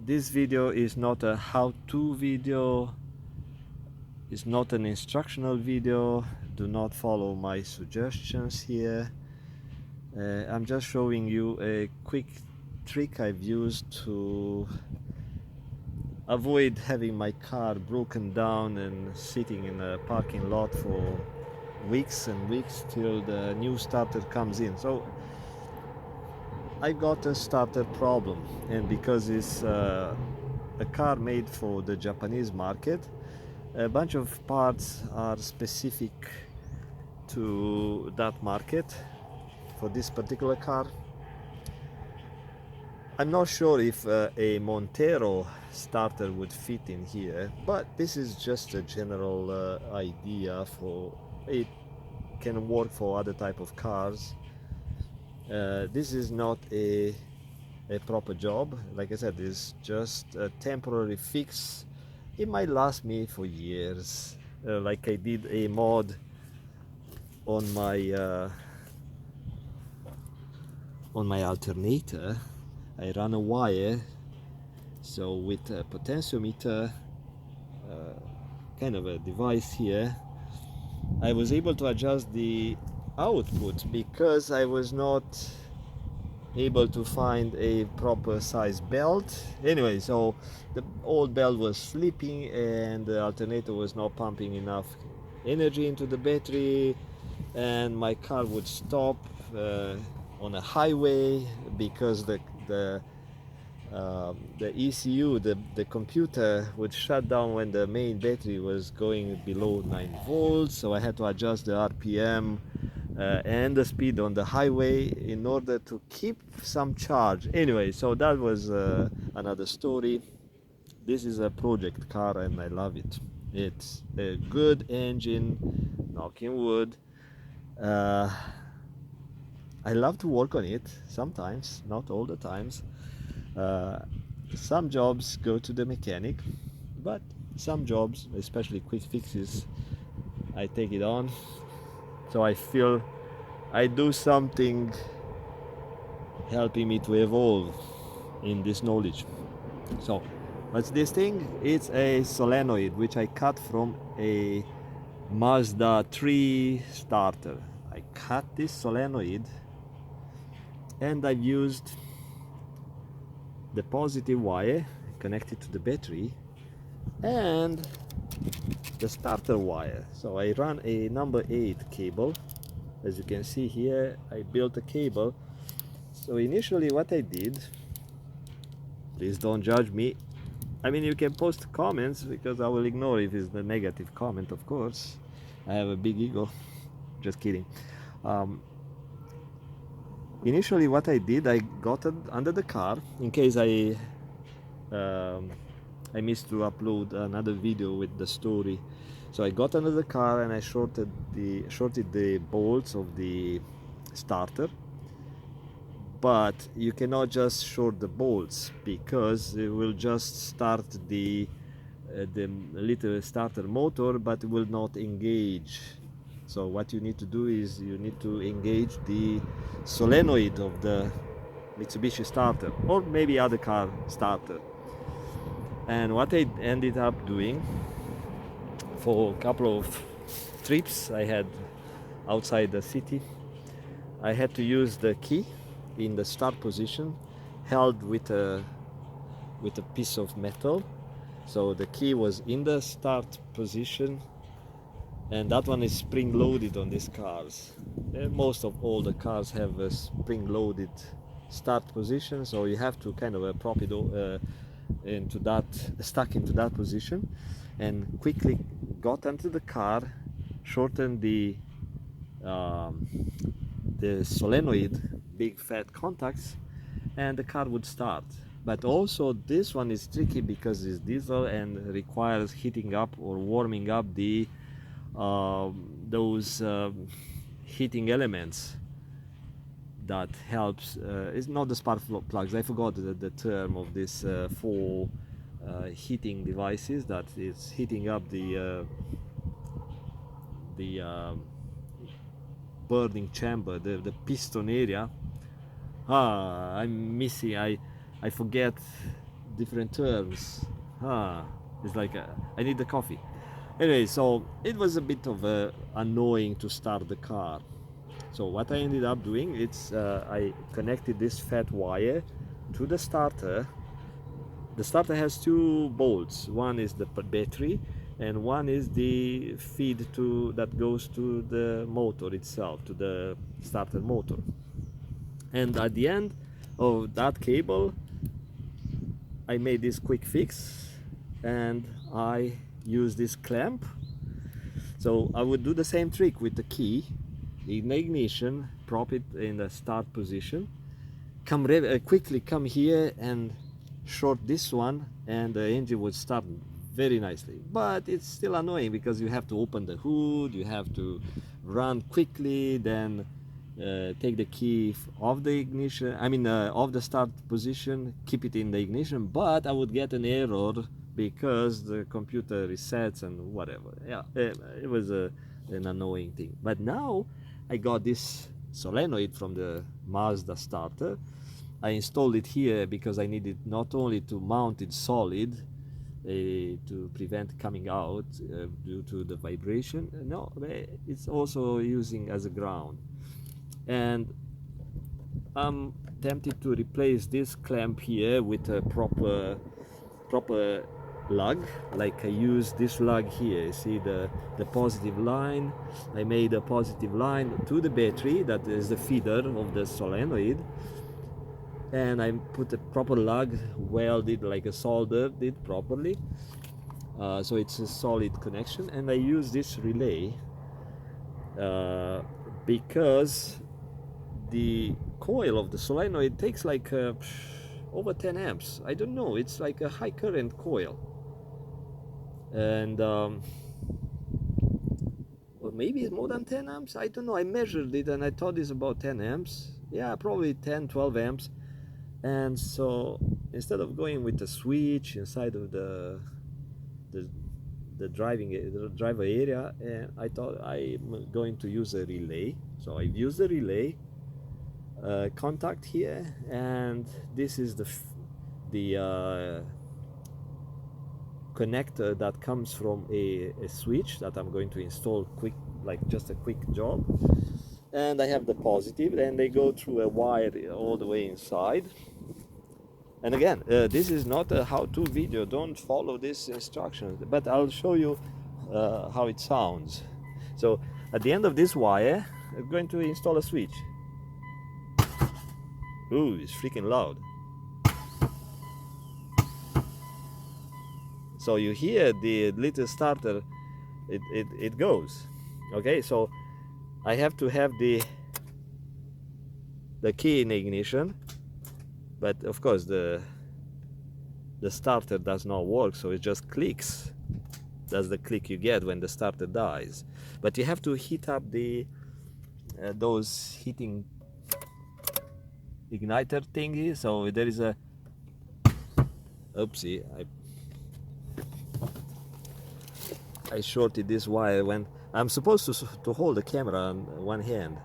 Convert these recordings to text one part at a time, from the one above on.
This video is not a how-to video, it's not an instructional video. Do not follow my suggestions here. I'm just showing you a quick trick I've used to avoid having my car broken down and sitting in a parking lot for weeks and weeks till the new starter comes in. So I got a starter problem, and because it's a car made for the Japanese market, a bunch of parts are specific to that market for this particular car. I'm not sure if a Montero starter would fit in here, but this is just a general idea. For it can work for other type of cars. This is not a proper job. Like I said, it's just a temporary fix. It might last me for years. Like I did a mod on my alternator. I run a wire, so with a potentiometer kind of a device here, I was able to adjust the output because I was not able to find a proper size belt. Anyway, so the old belt was slipping and the alternator was not pumping enough energy into the battery, and my car would stop on a highway because the ECU, the computer, would shut down when the main battery was going below 9 volts. So I had to adjust the RPM and the speed on the highway in order to keep some charge. Anyway, so that was another story. This is a project car and I love it. It's a good engine, knocking wood. I love to work on it sometimes, not all the times. Some jobs go to the mechanic, but some jobs, especially quick fixes, I take it on. So I feel I do something helping me to evolve in this knowledge. So what's this thing? It's a solenoid which I cut from a Mazda 3 starter. I cut this solenoid and I've used the positive wire connected to the battery and the starter wire. So I run a number 8 cable. As you can see here, I built a cable. So initially what I did, please don't judge me. I mean, you can post comments because I will ignore if it's the negative comment, of course. I have a big ego. Just kidding. Initially what I did, I got it under the car in case I missed to upload another video with the story. So I got under the car and I shorted the bolts of the starter. But you cannot just short the bolts because it will just start the little starter motor, but it will not engage. So what you need to do is you need to engage the solenoid of the Mitsubishi starter or maybe other car starter. And what I ended up doing for a couple of trips I had outside the city, I had to use the key in the start position held with a piece of metal. So the key was in the start position, and that one is spring loaded on these cars. Most of all the cars have a spring loaded start position, so you have to kind of prop it stuck into that position, and quickly got into the car, shortened the solenoid, big fat contacts, and the car would start. But also this one is tricky because it's diesel and requires heating up or warming up the those heating elements that helps. It's not the spark plugs, I forgot the term of this four heating devices that is heating up the burning chamber, the piston area. I'm missing, I forget different terms. It's like I need the coffee. Anyway, so it was a bit of annoying to start the car. So what I ended up doing, I connected this fat wire to the starter. The starter has two bolts. One is the battery, and one is the feed that goes to the motor itself, to the starter motor. And at the end of that cable, I made this quick fix, and I use this clamp. So I would do the same trick with the key in the ignition, prop it in the start position, quickly come here and short this one, and the engine would start very nicely. But it's still annoying because you have to open the hood, you have to run quickly, then take the key off the ignition, off the start position, keep it in the ignition, but I would get an error because the computer resets and whatever. Yeah, it was an annoying thing. But now I got this solenoid from the Mazda starter. I installed it here because I needed not only to mount it solid to prevent coming out due to the vibration, no, it's also using as a ground. And I'm tempted to replace this clamp here with a proper lug. Like I use this lug here, see the positive line. I made a positive line to the battery, that is the feeder of the solenoid, and I put a proper lug, welded like a soldered it properly, so it's a solid connection. And I use this relay because the coil of the solenoid takes like over 10 amps. I don't know, it's like a high current coil, and or maybe it's more than 10 amps, I don't know. I measured it and I thought it's about 10 amps. Yeah, probably 10-12 amps. And so instead of going with the switch inside of the driver area, I thought I'm going to use a relay. So I've used the relay contact here, and this is the connector that comes from a switch that I'm going to install quick, like just a quick job. And I have the positive, and they go through a wire all the way inside. And again, this is not a how-to video, don't follow these instructions, but I'll show you how it sounds. So at the end of this wire, I'm going to install a switch. Ooh, it's freaking loud. So you hear the little starter, it goes. Okay, so I have to have the key in ignition, but of course the starter does not work, so it just clicks. That's the click you get when the starter dies. But you have to heat up those heating igniter thingy. So there is a oopsie, I shorted this wire when I'm supposed to hold the camera on one hand.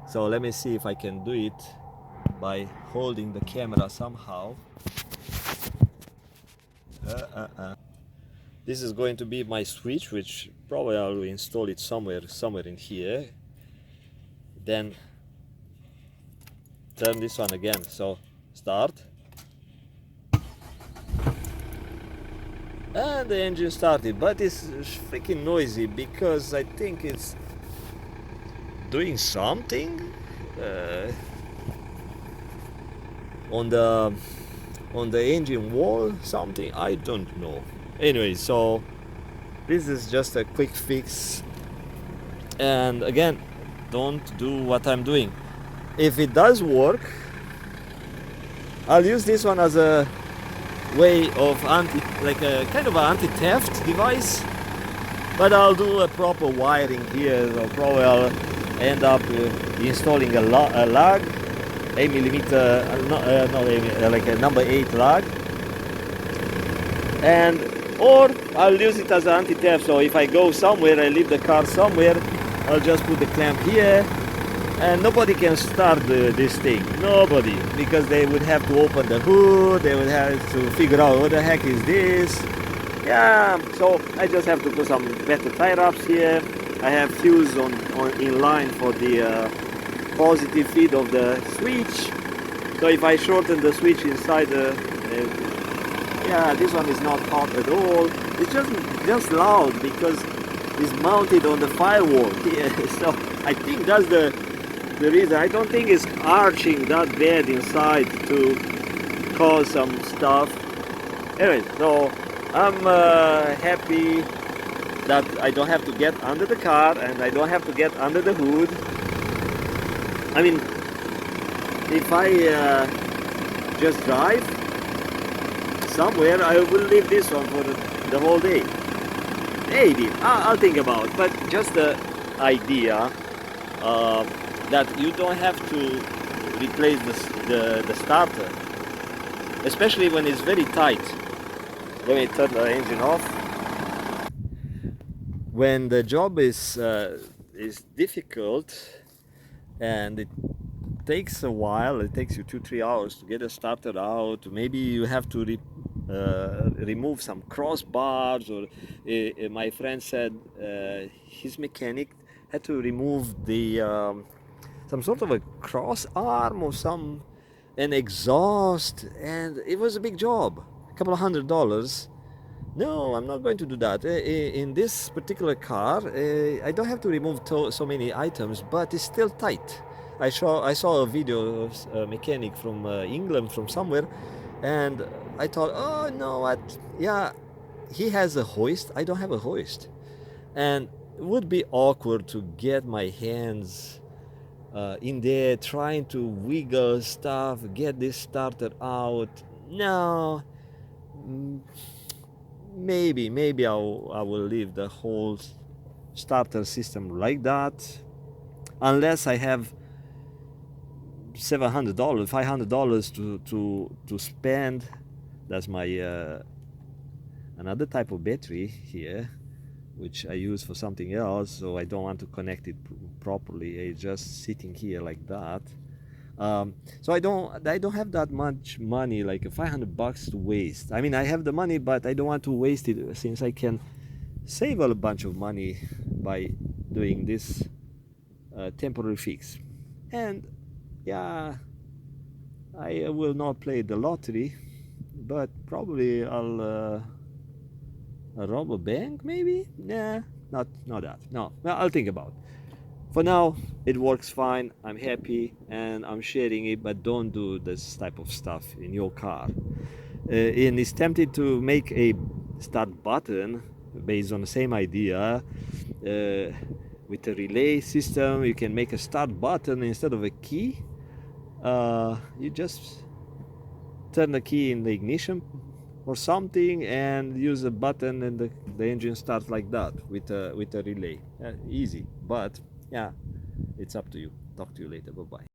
So let me see if I can do it by holding the camera somehow. This is going to be my switch, which probably I'll install it somewhere in here. Then turn this one again, so start. And the engine started, but it's freaking noisy because I think it's doing something on the engine wall, something, I don't know. Anyway, so this is just a quick fix, and again, don't do what I'm doing. If it does work, I'll use this one as a way of like a kind of an anti-theft device, but I'll do a proper wiring here. So probably I'll end up installing a lug, 8mm, like a number 8 lug, or I'll use it as an anti-theft. So if I go somewhere, I leave the car somewhere, I'll just put the clamp here, and nobody can start this thing, nobody, because they would have to open the hood, they would have to figure out what the heck is this. Yeah, so I just have to put some better tie wraps here. I have fuse on in line for the positive feed of the switch, so if I shorten the switch inside the yeah, this one is not hot at all. It's just loud because it's mounted on the firewall here. So I think that's the reason. I don't think it's arching that bad inside to cause some stuff. Anyway, so I'm happy that I don't have to get under the car and I don't have to get under the hood. I mean, if I just drive somewhere, I will leave this one for the whole day. Maybe, I'll think about it. But just the idea that you don't have to replace the starter, especially when it's very tight. Let me turn the engine off. When the job is difficult and it takes a while, it takes you 2-3 hours to get a starter out. Maybe you have to remove some crossbars, or my friend said his mechanic had to remove the some sort of a cross arm or an exhaust, and it was a big job, a couple of $100. No, I'm not going to do that. In this particular car, I don't have to remove so many items, but it's still tight. I saw a video of a mechanic from England, from somewhere, and I thought, oh no, what? Yeah, he has a hoist. I don't have a hoist, and it would be awkward to get my hands in there trying to wiggle stuff, get this starter out. No, maybe I will leave the whole starter system like that, unless I have $700, $500 to spend. That's my another type of battery here, which I use for something else, so I don't want to connect it properly. It's just sitting here like that. So I don't have that much money, like $500 to waste. I mean, I have the money, but I don't want to waste it, since I can save a bunch of money by doing this temporary fix. And yeah, I will not play the lottery, but probably I'll rob a bank, maybe? Nah, not that. No, well, I'll think about it. For now, it works fine. I'm happy and I'm sharing it, but don't do this type of stuff in your car. And it's tempted to make a start button based on the same idea. With a relay system, you can make a start button instead of a key. You just turn the key in the ignition or something and use a button, and the engine starts like that with a relay. Easy, but yeah, it's up to you. Talk to you later. Bye bye.